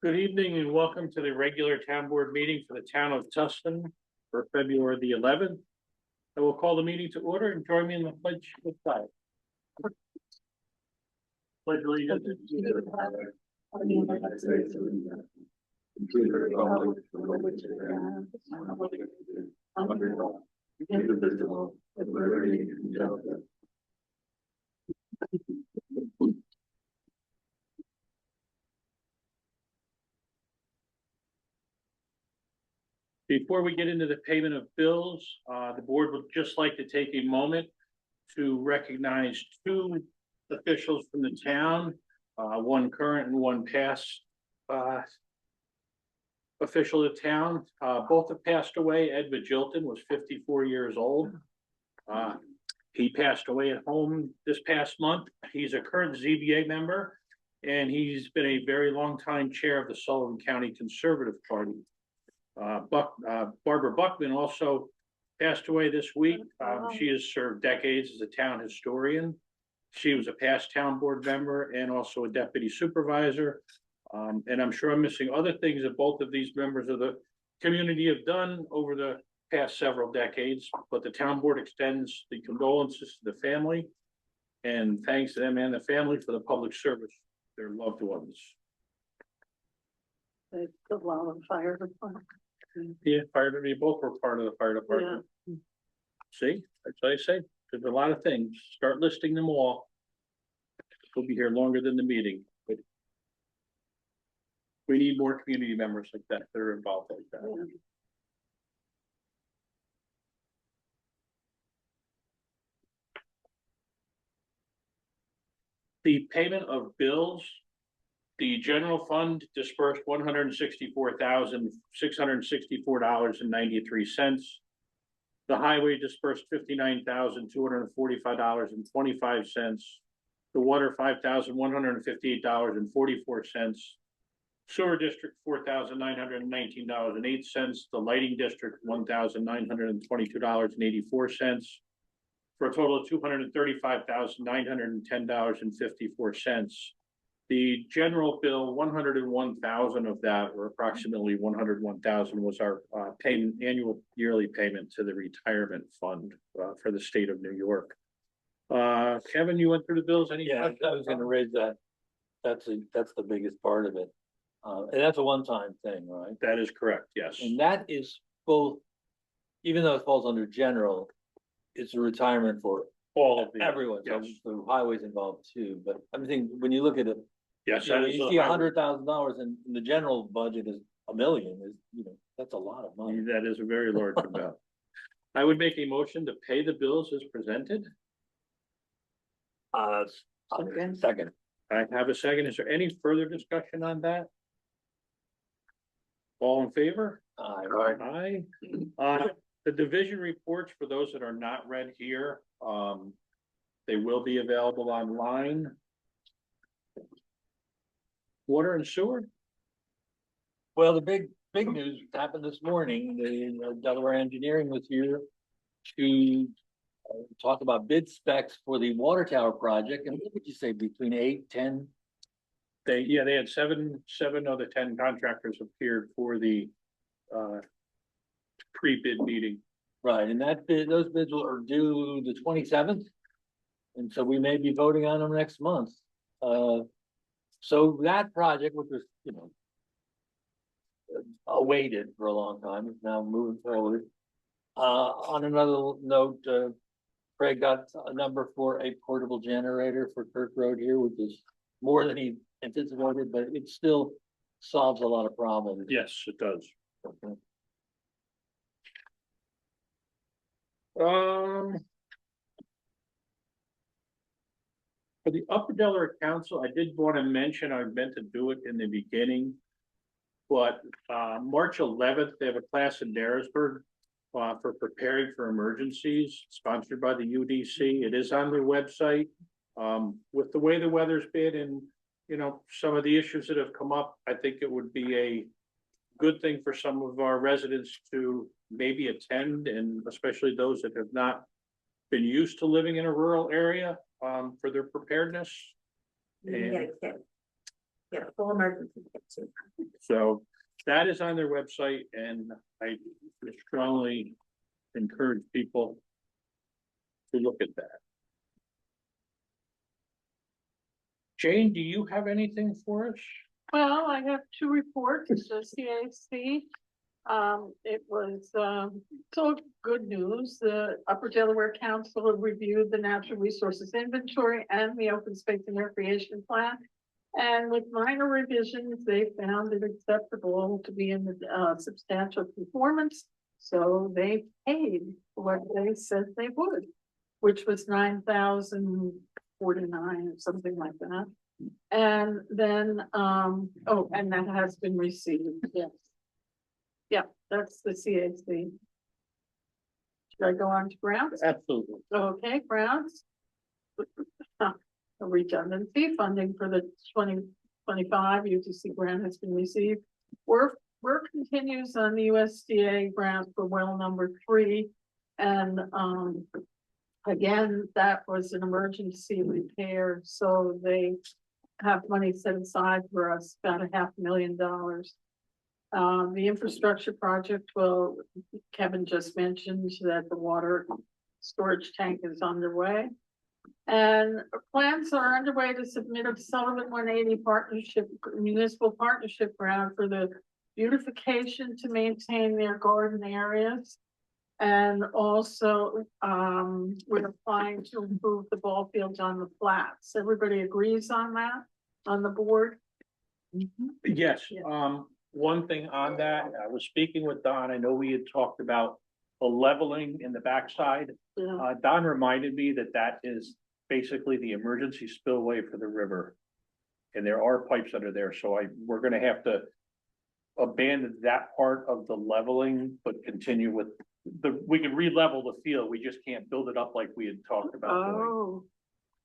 Good evening and welcome to the regular town board meeting for the town of Tustin for February the 11th. I will call the meeting to order and join me in the pledge of flag. Pledge allegiance to the flag of the United States of America, to the republic for which it stands, under God, indivisible, with liberty and justice. Before we get into the payment of bills, the board would just like to take a moment to recognize two officials from the town, one current and one past official of town. Both have passed away. Ed Vigilton was 54 years old. He passed away at home this past month. He's a current ZBA member, and he's been a very long time chair of the Sullivan County Conservative Party. Barbara Buckman also passed away this week. She has served decades as a town historian. She was a past town board member and also a deputy supervisor. And I'm sure I'm missing other things that both of these members of the community have done over the past several decades, but the town board extends the condolences to the family and thanks to them and the family for the public service, their loved ones. The law and fire department. Yeah, we both were part of the fire department. Yeah. See, that's what I say. There's a lot of things. Start listing them all. We'll be here longer than the meeting, but we need more community members like that are involved like that. Yeah. The payment of bills. The general fund dispersed $164,664.93. The highway dispersed $59,245.25. The water $5,158.44. Sewer district $4,919.08. The lighting district $1,922.84. For a total of $235,910.54. The general bill, 101,000 of that, or approximately 101,000, was our annual yearly payment to the retirement fund for the state of New York. Kevin, you went through the bills. Any? Yeah, I was going to raise that. That's the biggest part of it, and that's a one-time thing, right? That is correct. Yes, and that is both. Even though it falls under general, it's a retirement for all of everyone. Yes. So the highways involved too. But I think when you look at it. Yes, you see $100,000 and the general budget is $1 million. That's a lot of money. That is a very large amount. I would make a motion to pay the bills as presented. Second. I have a second. Is there any further discussion on that? All in favor? Aye. Aye. The division reports, for those that are not read here, they will be available online. Water and sewer? Well, the big news happened this morning. The Delaware Engineering was here to talk about bid specs for the water tower project. And what would you say, between 8, 10? They had seven of the 10 contractors appeared for the pre-bid meeting. Right, and those bids are due the 27th. And so we may be voting on them next month. So that project, which was, awaited for a long time, is now moving forward. On another note, Craig got a number for a portable generator for Kirk Road here, which is more than he anticipated, but it still solves a lot of problems. Yes, it does. Okay. For the Upper Delaware Council, I did want to mention, I meant to do it in the beginning, but March 11th, they have a class in Narrowsburg for preparing for emergencies, sponsored by the UDC. It is on their website. With the way the weather's been and, some of the issues that have come up, I think it would be a good thing for some of our residents to maybe attend, and especially those that have not been used to living in a rural area, for their preparedness. And Yeah, full emergency. So that is on their website and I strongly encourage people to look at that. Jane, do you have anything for us? Well, I have two reports, the CAC. It was, it's all good news. The Upper Delaware Council reviewed the natural resources inventory and the open space and recreation plan. And with minor revisions, they found it acceptable to be in the substantial conformance. So they paid what they said they would, which was $9,049 or something like that. And then, oh, and that has been received, yes. Yeah, that's the CAC. Should I go on to grounds? Absolutely. Okay, grounds. A redundancy funding for the 2025 UTC grant has been received. Work continues on the USDA grant for well number 3. And again, that was an emergency repair, so they have money set aside for us, about $500,000. The infrastructure project, well, Kevin just mentioned that the water storage tank is underway. And plans are underway to submit a Sullivan 180 partnership, municipal partnership grant for the beautification to maintain their garden areas. And also, we're applying to improve the ball fields on the flats. Everybody agrees on that, on the board? Yes, Yeah. one thing on that, I was speaking with Don, I know we had talked about the leveling in the backside. Yeah. Don reminded me that that is basically the emergency spillway for the river. And there are pipes under there, so we're gonna have to abandon that part of the leveling, but continue with we can re-level the field, we just can't build it up like we had talked about doing.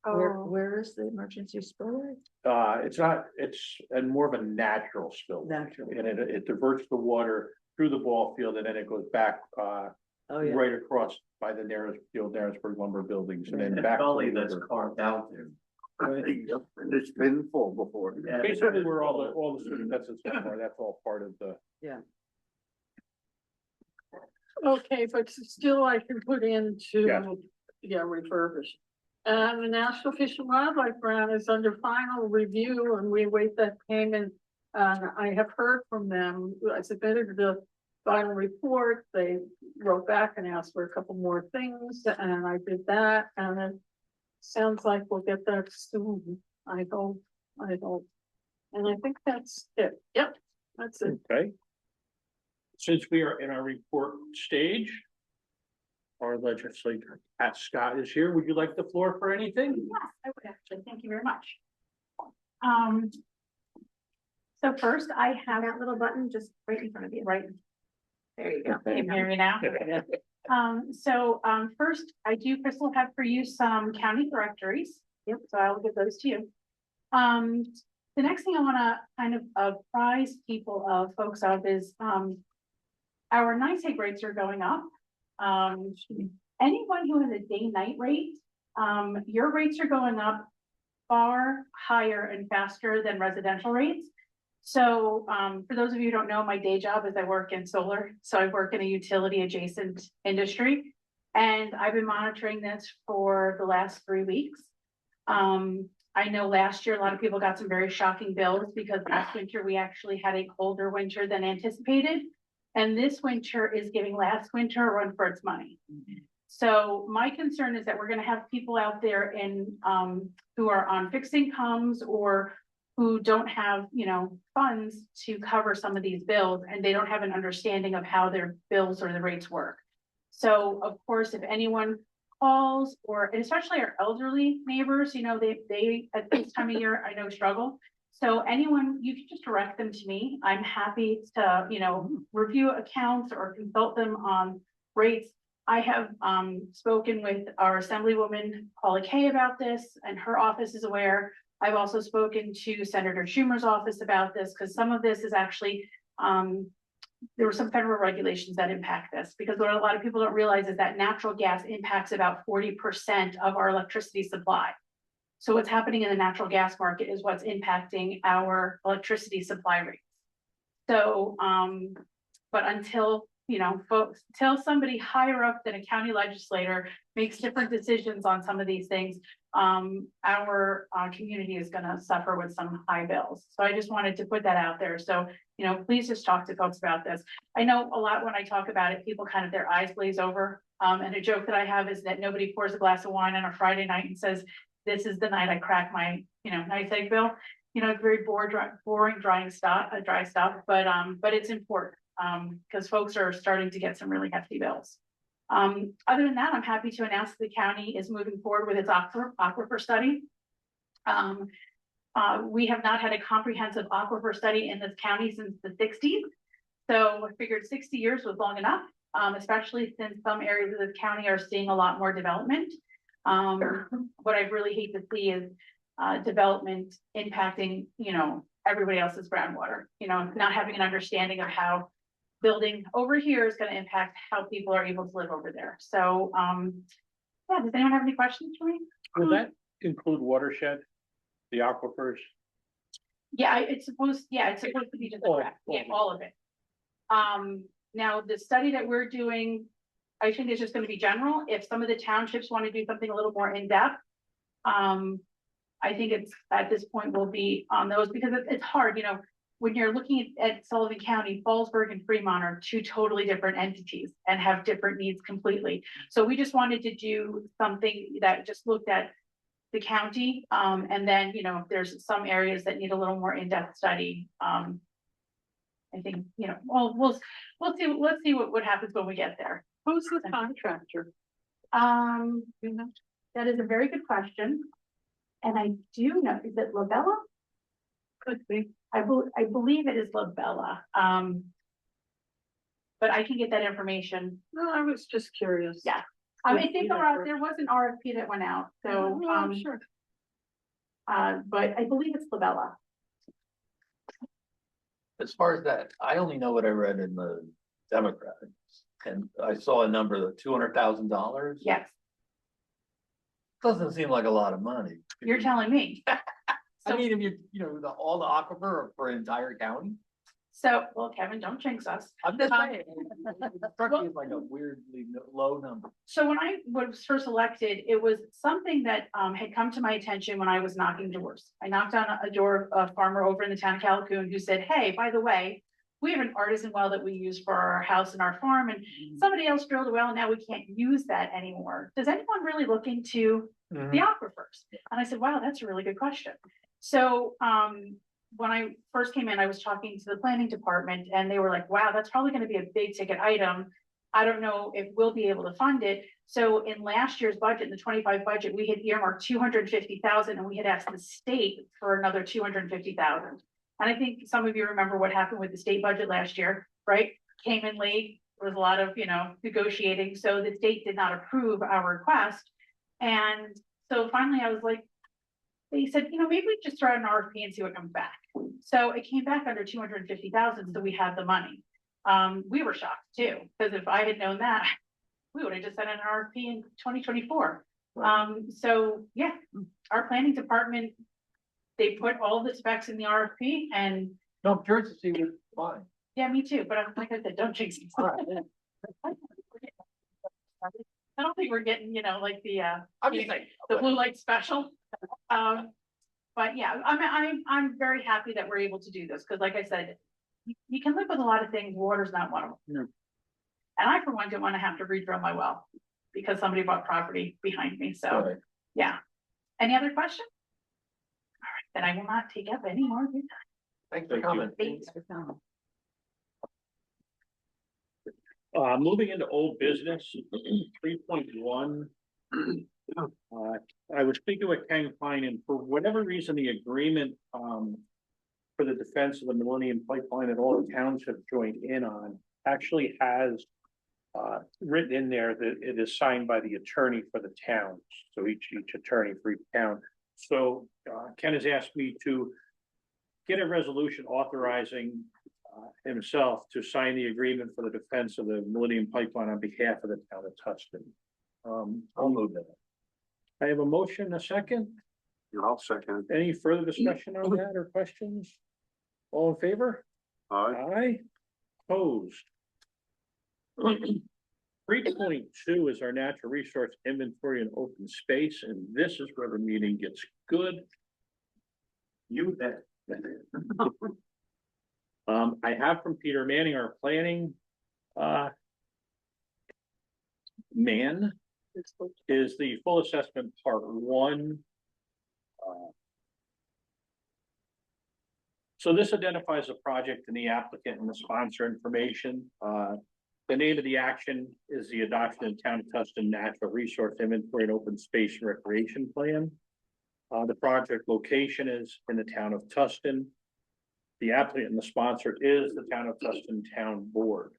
Oh. Where is the emergency spillway? It's not, it's more of a natural spill. Natural. And it diverts the water through the ball field and then it goes back, Oh, yeah. right across by the Narrowsburg lumber buildings and then back. to Gully the that's river. carved out there. And it's been full before. Yeah. Basically, where all the swimming vessels are, that's all part of the, Okay, but still I can put into, Yes. yeah, refurbish. And the National Fish and Wildlife Grant is under final review and we await that payment. I have heard from them. I submitted the final report. They wrote back and asked for a couple more things and I did that. And it sounds like we'll get that soon. I hope. And I think that's it. Yep, that's it. okay. Since we are in our report stage, our legislator, Pat Scott is here. Would you like the floor for anything? Yes, I would actually. Thank you very much. So first I have that little button just right in front of you, right? There you go. Can you hear me now? First I do, Crystal, have for you some county directories. Yep. So I will give those to you. The next thing I want to kind of apprise folks of is, our NYSEG rates are going up. Anyone who has a day-night rate, your rates are going up far higher and faster than residential rates. So for those of you who don't know, my day job is I work in solar. So I work in a utility adjacent industry. And I've been monitoring this for the last 3 weeks. I know last year, a lot of people got some very shocking bills because last winter we actually had a colder winter than anticipated. And this winter is giving last winter a run for its money. So my concern is that we're going to have people out there who are on fixed incomes or who don't have, funds to cover some of these bills, and they don't have an understanding of how their bills or the rates work. So of course, if anyone calls and especially our elderly neighbors, they at this time of year, I know, struggle. So anyone, you can just direct them to me. I'm happy to, review accounts or consult them on rates. I have spoken with our Assemblywoman Paula Kay about this, and her office is aware. I've also spoken to Senator Schumer's office about this because some of this is actually, there were some federal regulations that impact this, because what a lot of people don't realize is that natural gas impacts about 40% of our electricity supply. So what's happening in the natural gas market is what's impacting our electricity supply rates. So, but until, you know, folks, till somebody higher up than a county legislator makes different decisions on some of these things, our community is gonna suffer with some high bills. So I just wanted to put that out there. So, you know, please just talk to folks about this. I know a lot when I talk about it, people kind of their eyes glaze over. And a joke that I have is that nobody pours a glass of wine on a Friday night and says, this is the night I crack my, you know, nice egg bill. You know, it's very boring, dry stuff, but it's important, because folks are starting to get some really hefty bills. Other than that, I'm happy to announce the county is moving forward with its aquifer study. We have not had a comprehensive aquifer study in this county since the 60s. So I figured 60 years was long enough, especially since some areas of this county are seeing a lot more development. What I really hate to see is development impacting, you know, everybody else's groundwater, you know, not having an understanding of how building over here is going to impact how people are able to live over there. So, yeah, does anyone have any questions for me? Will that include watershed, the aquifers? Yeah, it's supposed to be just All all of it. Now the study that we're doing, I think is just going to be general. If some of the townships want to do something a little more in depth, I think it's at this point will be on those, because it's hard, you know, when you're looking at Sullivan County, Fallsburg and Fremont are two totally different entities and have different needs completely. So we just wanted to do something that just looked at the county, and then, you know, if there's some areas that need a little more in-depth study. I think, you know, well, we'll see. Let's see what happens when we get there. Who's the contractor? You know, that is a very good question. And I do know, is it Labella? Could be. I believe it is Labella. But I can get that information. No, I was just curious. Yeah. I think there was an RFP that went out, so, Sure. but I believe it's Labella. As far as that, I only know what I read in the Democrat, and I saw a number of $200,000. Yes, Doesn't seem like a lot of money. you're telling me. I mean, if you know, all the aquifer for an entire county, So, well, Kevin, don't jinx us. I'm just Um, saying. It struck me as like a weirdly low number. So when I was first elected, it was something that had come to my attention when I was knocking doors. I knocked on a door of a farmer over in the town of Calhoun who said, hey, by the way, we have an artisan well that we use for our house and our farm, and somebody else drilled a well and now we can't use that anymore. Does anyone really look into the aquifers? And I said, wow, that's a really good question. So when I first came in, I was talking to the planning department and they were like, wow, that's probably going to be a big ticket item. I don't know if we'll be able to fund it. So in last year's budget, in the 25 budget, we had earmarked 250,000 and we had asked the state for another 250,000. And I think some of you remember what happened with the state budget last year, right? Came in late, there was a lot of, you know, negotiating. So the state did not approve our request. And so finally I was like, they said, you know, maybe we just throw out an RFP and see what comes back. So it came back under 250,000. So we had the money. We were shocked too, because if I had known that, we would have just sent an RFP in 2024. So yeah, our planning department, they put all the specs in the RFP and No, I'm curious to see what's fine. yeah, me too. But I'm like I said, don't jinx it. All right. I don't think we're getting, you know, like the I'm just saying. the blue light special. But yeah, I'm very happy that we're able to do this, because like I said, you can live with a lot of things, water's not one of them. No. And I, for one, don't want to have to redrill my well because somebody bought property behind me, so, Right. yeah. Any other questions? All right, then I will not take up any more of your time. Thanks for Thank you. coming. Thanks for coming. Moving into old business, 3.1. I was speaking with Ken Klein, and for whatever reason, the agreement, for the defense of the Millennium Pipeline that all the towns have joined in on actually has written in there that it is signed by the attorney for the towns. So each attorney for each town. So Ken has asked me to get a resolution authorizing himself to sign the agreement for the defense of the Millennium Pipeline on behalf of the town of Tustin. I'll move that. I have a motion, a second. I'll second. Any further discussion on that or questions? All in favor? Aye. Aye. Opposed. 3.2 is our natural resource inventory and open space, and this is where the meeting gets good. You bet. I have from Peter Manning, our planning, man, is the full assessment part one. So this identifies the project and the applicant and the sponsor information. The name of the action is the adoption of Town of Tustin Natural Resource Inventory and Open Space and Recreation Plan. The project location is in the town of Tustin. The applicant and the sponsor is the Town of Tustin Town Board.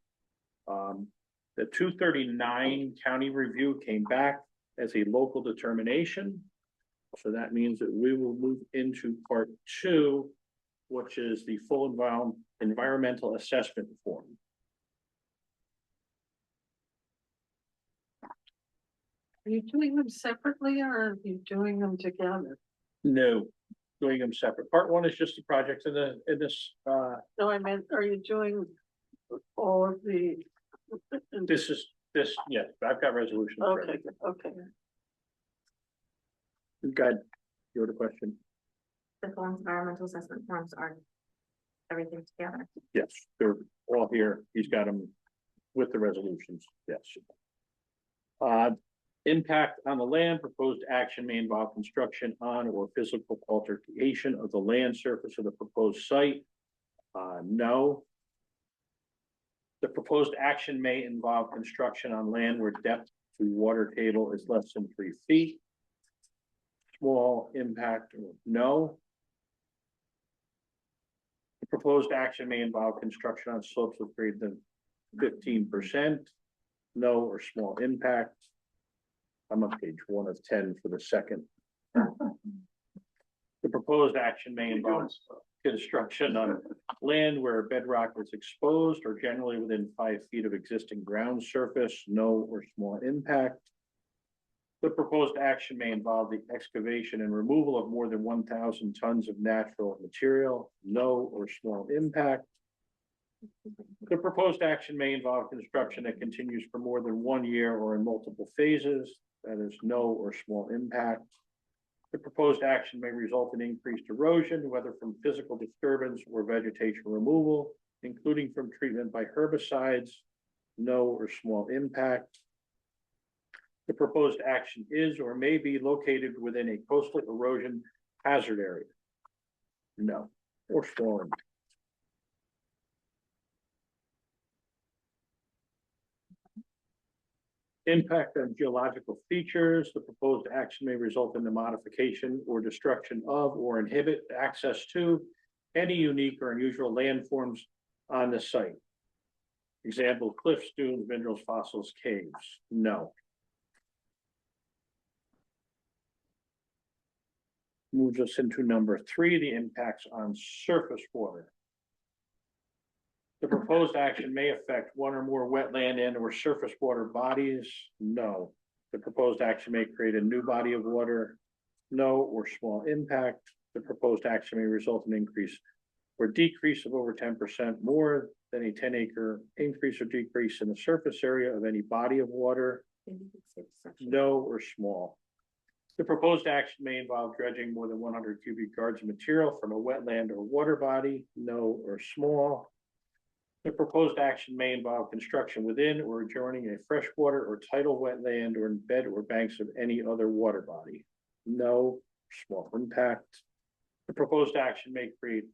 The 239 county review came back as a local determination. So that means that we will move into part two, which is the full environmental assessment form. Are you doing them separately or are you doing them together? No, doing them separate. Part one is just the projects in this, No, I meant, are you doing all of the? yeah, I've got resolutions. for Okay, everything. okay. Good. You had a question? The full environmental assessment forms are everything together. Yes, they're all here. He's got them with the resolutions. Yes. Impact on the land, proposed action may involve construction on or physical alteration of the land surface of the proposed site. No. The proposed action may involve construction on land where depth to water table is less than 3 feet. Small impact, or no. The proposed action may involve construction on slopes of greater than 15%. No or small impact. I'm on page 1 of 10 for the second. The proposed action may involve construction on land where bedrock is exposed or generally within 5 feet of existing ground surface. No or small impact. The proposed action may involve the excavation and removal of more than 1,000 tons of natural material. No or small impact. The proposed action may involve construction that continues for more than 1 year or in multiple phases. That is no or small impact. The proposed action may result in increased erosion, whether from physical disturbance or vegetation removal, including from treatment by herbicides. No or small impact. The proposed action is or may be located within a coastal erosion hazard area. No or small impact. Impact on geological features. The proposed action may result in the modification or destruction of or inhibit access to any unique or unusual landforms on the site. Example, cliffs, dunes, minerals, fossils, caves. No. Moves us into number 3, the impacts on surface water. The proposed action may affect one or more wetland and or surface water bodies. No. The proposed action may create a new body of water. No or small impact. The proposed action may result in increase or decrease of over 10% more than a 10-acre increase or decrease in the surface area of any body of water. No or small. The proposed action may involve dredging more than 100 cubic yards of material from a wetland or water body. No or small. The proposed action may involve construction within or adjoining a freshwater or tidal wetland or in bed or banks of any other water body. No, small impact. The proposed action may create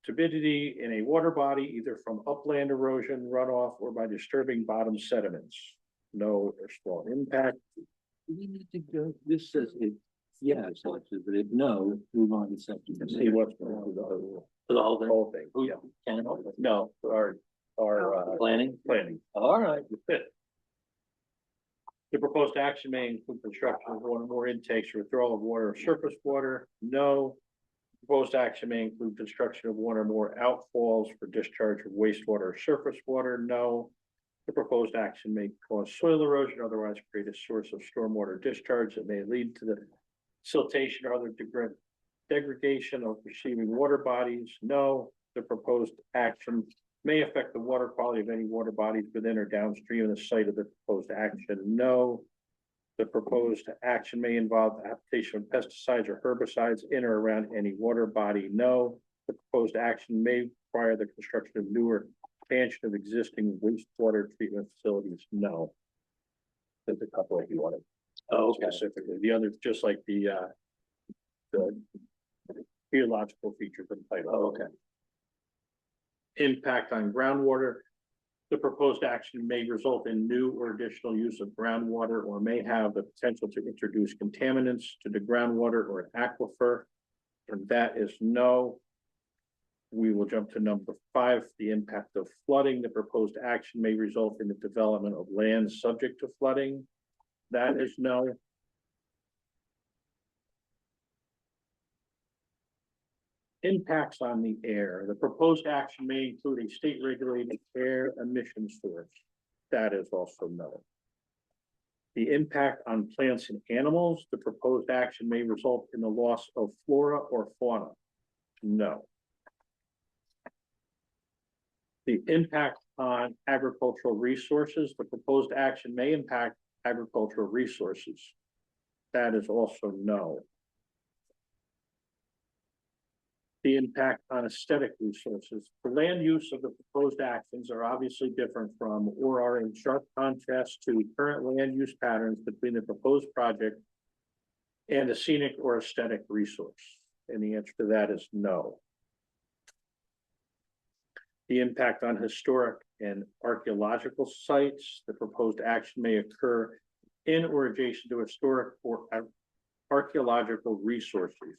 turbidity in a water body, either from upland erosion, runoff, or by disturbing bottom sediments. No or small impact. We need to go, this says it, yes, but if no, move on to section. See what's going on. For the whole thing? Whole thing, Who yeah. can? No, our Planning? planning. All right. The proposed action may include construction of one or more intakes or withdrawal of water or surface water. No. Proposed action may include construction of one or more outfalls for discharge of wastewater or surface water. No. The proposed action may cause soil erosion, otherwise create a source of stormwater discharge that may lead to the Siltation or other degradation of receiving water bodies, no. The proposed action may affect the water quality of any water bodies within or downstream of the site of the proposed action, no. The proposed action may involve the application of pesticides or herbicides in or around any water body, no. The proposed action may require the construction of newer expansion of existing wastewater treatment facilities, no. There's a couple if you want it. Oh, Specifically, the others, just like the geological features of the title. Oh, okay. Impact on groundwater. The proposed action may result in new or additional use of groundwater or may have the potential to introduce contaminants to the groundwater or an aquifer. And that is no. We will jump to number 5, the impact of flooding. The proposed action may result in the development of land subject to flooding. That is no. Impacts on the air. The proposed action may include a state regulated air emission source. That is also no. The impact on plants and animals. The proposed action may result in the loss of flora or fauna. No. The impact on agricultural resources. The proposed action may impact agricultural resources. That is also no. The impact on aesthetic resources. The land use of the proposed actions are obviously different from or are in sharp contrast to current land use patterns between the proposed project and a scenic or aesthetic resource. And the answer to that is no. The impact on historic and archaeological sites. The proposed action may occur in or adjacent to historic or archaeological resources.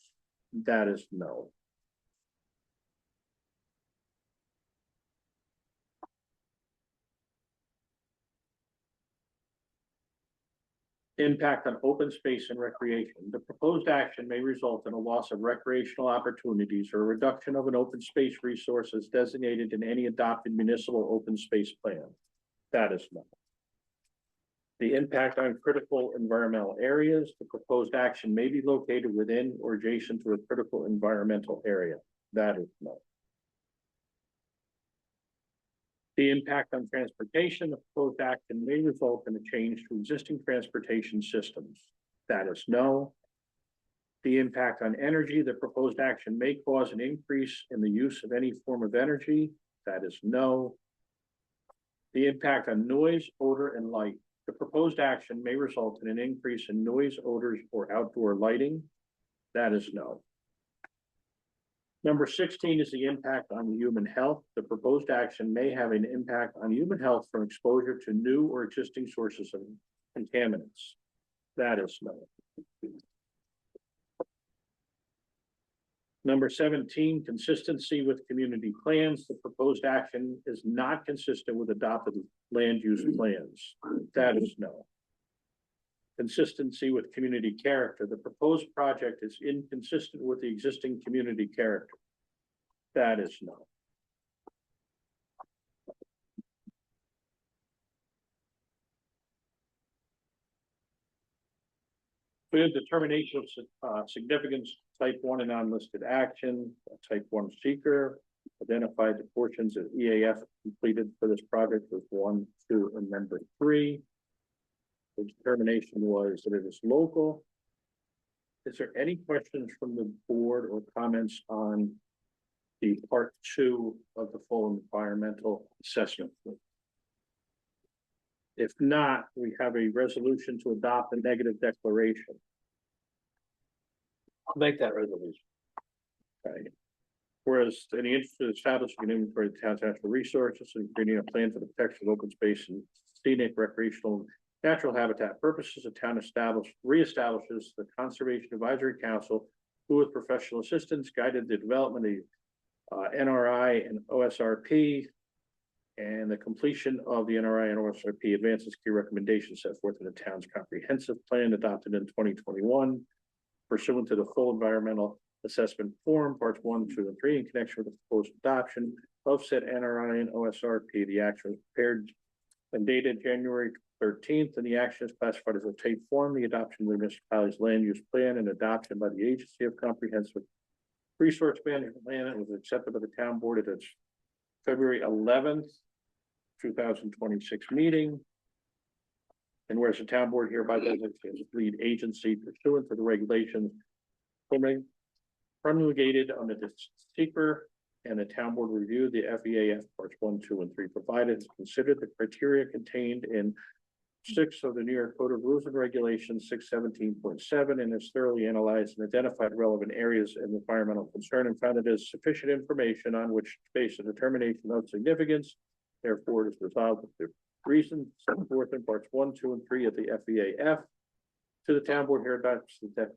That is no. Impact on open space and recreation. The proposed action may result in a loss of recreational opportunities or a reduction of an open space resource as designated in any adopted municipal open space plan. That is no. The impact on critical environmental areas. The proposed action may be located within or adjacent to a critical environmental area. That is no. The impact on transportation. The proposed action may result in a change to existing transportation systems. That is no. The impact on energy. The proposed action may cause an increase in the use of any form of energy. That is no. The impact on noise, odor, and light. The proposed action may result in an increase in noise, odors, or outdoor lighting. That is no. Number 16 is the impact on human health. The proposed action may have an impact on human health from exposure to new or existing sources of contaminants. That is no. Number 17, consistency with community plans. The proposed action is not consistent with adopted land use plans. That is no. Consistency with community character. The proposed project is inconsistent with the existing community character. That is no. We have determination of significance, type 1 and unlisted action, type 1 seeker, identified the portions of EAF completed for this project with 1, 2, and number 3. The determination was that it is local. Is there any questions from the board or comments on the part 2 of the full environmental assessment? If not, we have a resolution to adopt a negative declaration. I'll make that resolution. Okay. Whereas in the interest of establishing an inventory of the town's natural resources and creating a plan for the protection of open space and scenic, recreational, natural habitat purposes, the town reestablishes the Conservation Advisory Council, who with professional assistance guided the development of NRI and OSRP, and the completion of the NRI and OSRP advances key recommendations set forth in the town's comprehensive plan adopted in 2021 pursuant to the full environmental assessment form, parts 1, 2, and 3, in connection with the proposed adoption of said NRI and OSRP. The action was prepared and dated January 13th, and the action is classified as a tape form, the adoption of the municipality's land use plan and adoption by the Agency of Comprehensive Resource Management Plan. It was accepted by the town board at its February 11th, 2026 meeting. And whereas the town board hereby designates as lead agency pursuant to the regulations promulgated under the secret and the town board review the FEAF parts 1, 2, and 3 provided, considered the criteria contained in 6 of the New York Code of Rules and Regulations, 617.7, and has thoroughly analyzed and identified relevant areas of environmental concern and found it is sufficient information on which to base a determination of significance. Therefore, it is resolved that the reasons set forth in parts 1, 2, and 3 of the FEAF to the town board here adopts the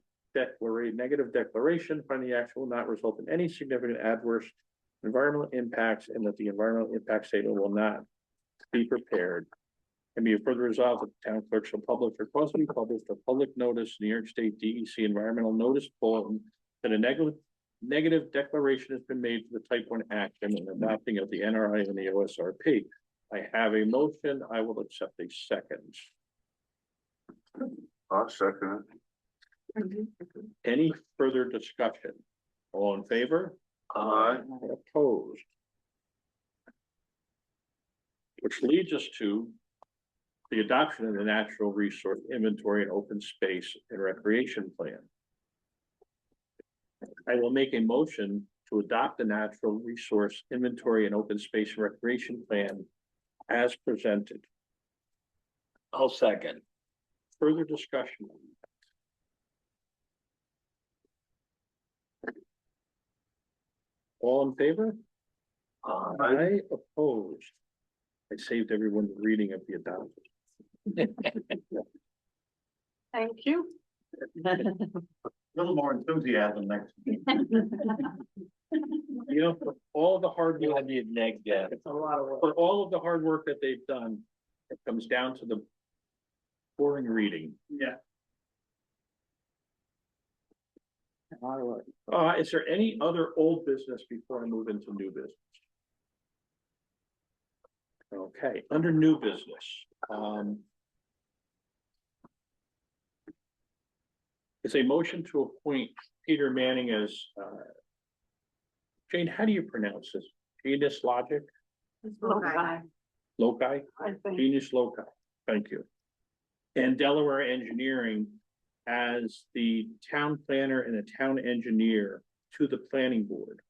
negative declaration, finding the action will not result in any significant adverse environmental impacts, and that the environmental impact statement will not be prepared. And be it further resolved that the town clerk shall publish or cause to be published a public notice, New York State DEC environmental notice bulletin, that a negative declaration has been made for the type 1 action and adopting of the NRI and the OSRP. I have a motion. I will accept a second. I'll second Any further discussion? All in favor? Aye. Opposed? Which leads us to the adoption of the Natural Resource Inventory and Open Space and Recreation Plan. I will make a motion to adopt the Natural Resource Inventory and Open Space and Recreation Plan as presented. I'll second. Further discussion? All in favor? Aye, opposed. I saved everyone the reading of the adoption. Thank you. A little more enthusiasm next. You know, for all the hard You work, had the neg debt. It's a lot of work. for all of the hard work that they've done, it comes down to the boring reading. Yeah. Is there any other old business before I move into new business? Okay, under new business, it's a motion to appoint Peter Manning as, Jane, how do you pronounce this? Genius Logic, Okay. Loci, I think. Genius Loci, thank you. And Delaware Engineering as the town planner and a town engineer to the planning board.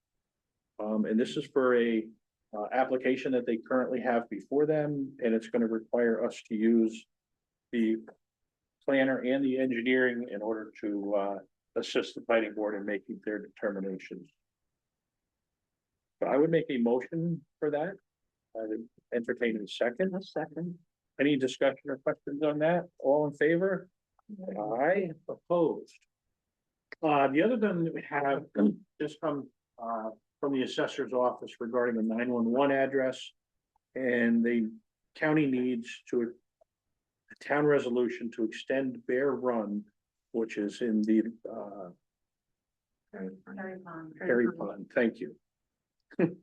And this is for a application that they currently have before them, and it's going to require us to use the planner and the engineering in order to assist the planning board in making their determinations. So I would make a motion for that. I would entertain a second. A second. Any discussion or questions on that? All in favor? Aye, opposed. The other thing that we have just come from the assessor's office regarding the 911 address. And the county needs to a town resolution to extend Bear Run, which is in the Perry Pond, thank you. I'm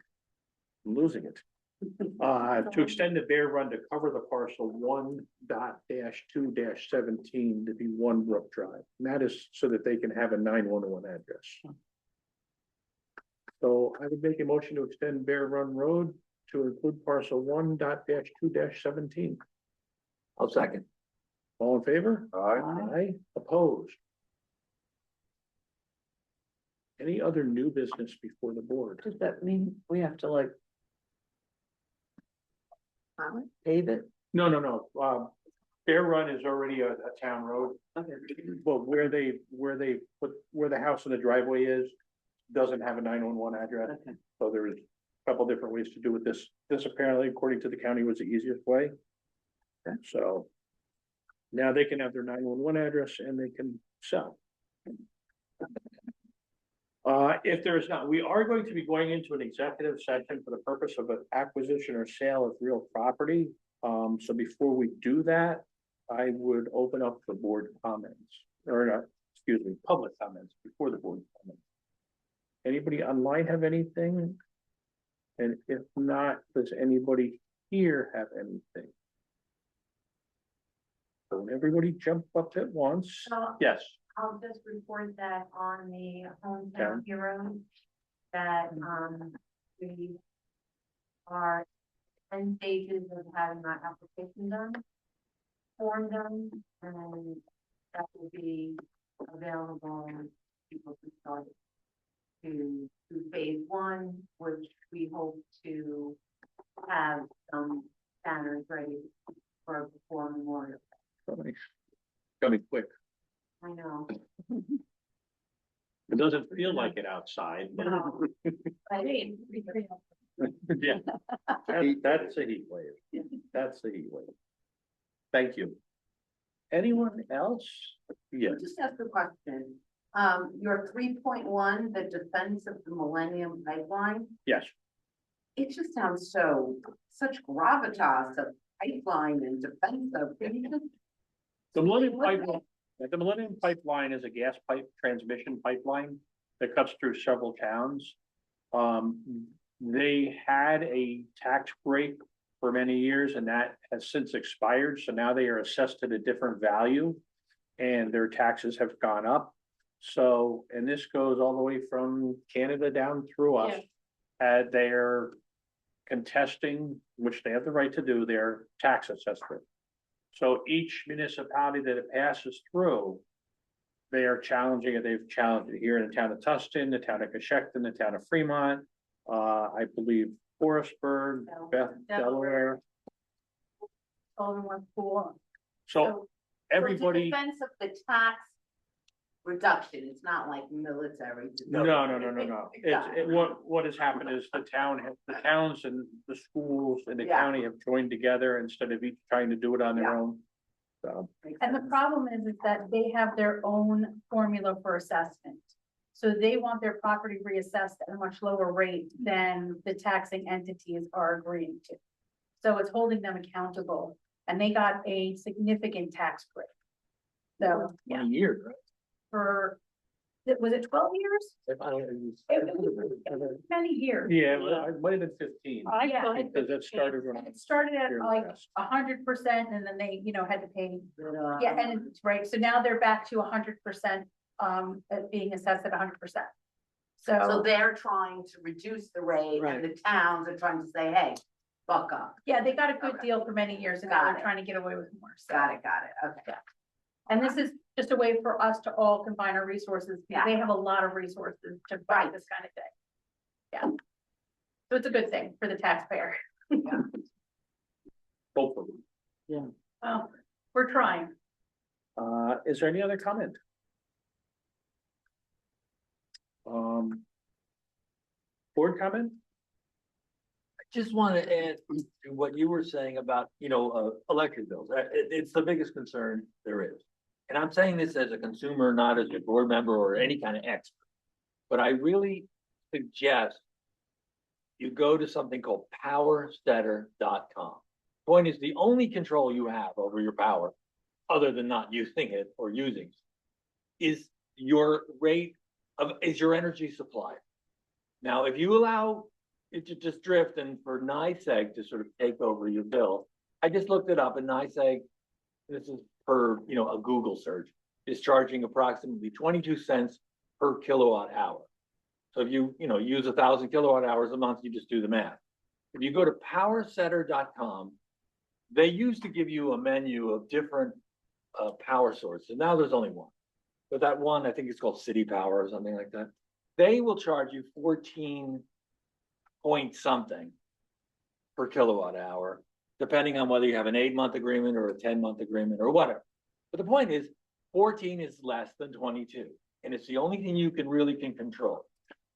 losing it. To extend the Bear Run to cover the parcel 1.-2-17 to be One Brook Drive. And that is so that they can have a 911 address. So I would make a motion to extend Bear Run Road to include parcel 1.-2-17. I'll second. All in favor? Aye. Aye, opposed. Any other new business before the board? Does that mean we have to like pave it? No. Bear Run is already a town road. Okay. Well, where the house in the driveway is, doesn't have a 911 address. Okay. So there's a couple different ways to do it. This apparently, according to the county, was the easiest way. Okay. So now they can have their 911 address and they can sell. If there's not, we are going to be going into an executive session for the purpose of an acquisition or sale of real property. So before we do that, I would open up the board comments, or excuse me, public comments before the board comments. Anybody online have anything? And if not, does anybody here have anything? Don't everybody jump up at once. So Yes, I'll just report that on the Yeah. hometown hero, that, we are 10 stages of having our application done, form done, and that will be available and people to start to phase one, which we hope to have some banners ready for before Memorial. coming quick. I know. It doesn't feel like it outside, but No. But yeah, that's a heat wave. That's a heat wave. Thank you. Anyone else? Yes, Just ask a question. Your 3.1, the defense of the Millennium Pipeline, yes. it just sounds such gravitas of pipeline and defense of. Can you just The Millennium What is Pipeline, the Millennium Pipeline is a gas pipe transmission pipeline that cuts through several towns. They had a tax break for many years and that has since expired, so now they are assessed at a different value. And their taxes have gone up. So, and this goes all the way from Canada down through us. They're contesting, which they have the right to do, their tax assessment. So each municipality that it passes through, they are challenging it. They've challenged it here in the town of Tustin, the town of Coshecton, the town of Fremont, I believe Forestburg, Delaware. Baltimore pool? So everybody, Defense of the tax reduction, it's not like military. no. What has happened is the towns and the schools and the Yeah. county have joined together instead of each trying to do it on their Yeah. own. So, And the problem is that they have their own formula for assessment. So they want their property reassessed at a much lower rate than the taxing entities are agreeing to. So it's holding them accountable, and they got a significant tax break. So, yeah, 20 years, right? for, was it 12 years? If I don't- It was many years. yeah, well, it might have been 15, Yeah, because that started when I and it was started at here like last. 100%, and then they, had to pay. Yeah. Yeah, and it's right, so now they're back to 100%, at being assessed at 100%. So So, they're trying to reduce the rate and the towns are trying to say, hey, buck up. yeah, they got a good Okay. deal for many years ago, Got they're it. trying to get away with more, so. Got it, okay. And this is just a way for us to all combine our resources, because they have a lot of resources to fight Right. this kind of thing. Yeah. So it's a good thing for the taxpayer. Hopefully. Well, we're trying. Is there any other comment? Board comment? Just want to add to what you were saying about, electric bills. It's the biggest concern there is. And I'm saying this as a consumer, not as a board member or any kind of expert. But I really suggest you go to something called powersetter.com. Point is, the only control you have over your power, other than not using it or using, is your is your energy supply. Now, if you allow it to just drift and for NYSEG to sort of take over your bill, I just looked it up and NYSEG, this is per, a Google search, is charging approximately 22 cents per kilowatt hour. So if you, use 1,000 kilowatt hours a month, you just do the math. If you go to powersetter.com, they used to give you a menu of different power sources. Now there's only one. But that one, I think it's called City Power or something like that. They will charge you 14 point something per kilowatt hour, depending on whether you have an 8-month agreement or a 10-month agreement or whatever. But the point is, 14 is less than 22, and it's the only thing you really can control.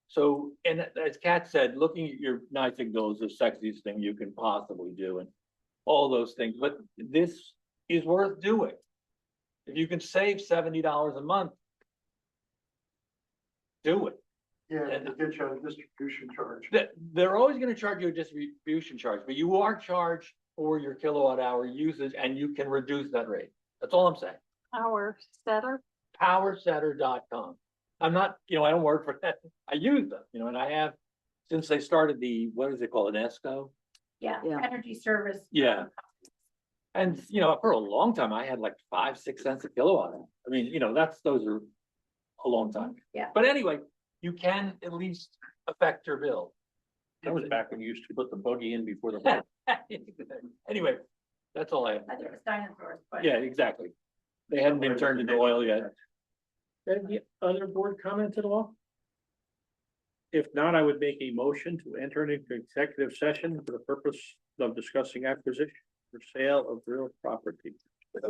So, and as Kat said, looking at your NYSEG bill is the sexiest thing you can possibly do, and all those things. But this is worth doing. If you can save $70 a month, do it. Yeah, to get you a distribution charge. They're always going to charge you a distribution charge, but you are charged for your kilowatt hour usage, and you can reduce that rate. That's all I'm saying. Our setter. Powersetter.com. I'm not, I don't work for that. I use them, and I have since they started what is it called, an ESCO? Yeah, Yeah. energy service. Yeah. And, you know, for a long time, I had like 5, 6 cents a kilowatt. I mean, you know, those are a long time. Yeah. But anyway, you can at least affect your bill. That was back when you used to put the buggy in before the. Anyway, that's all I have. I think it's dinosaurs, but. Yeah, exactly. They hadn't been turned into oil yet. Any other board comments at all? If not, I would make a motion to enter into executive session for the purpose of discussing acquisition for sale of real property.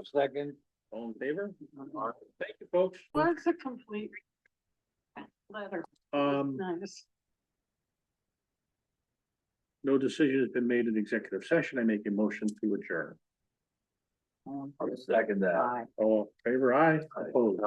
Second. All in favor? Thank you, folks. What's a complete letter? Nice. No decision has been made in executive session. I make a motion to adjourn. I'll second that. All in favor, aye. Opposed?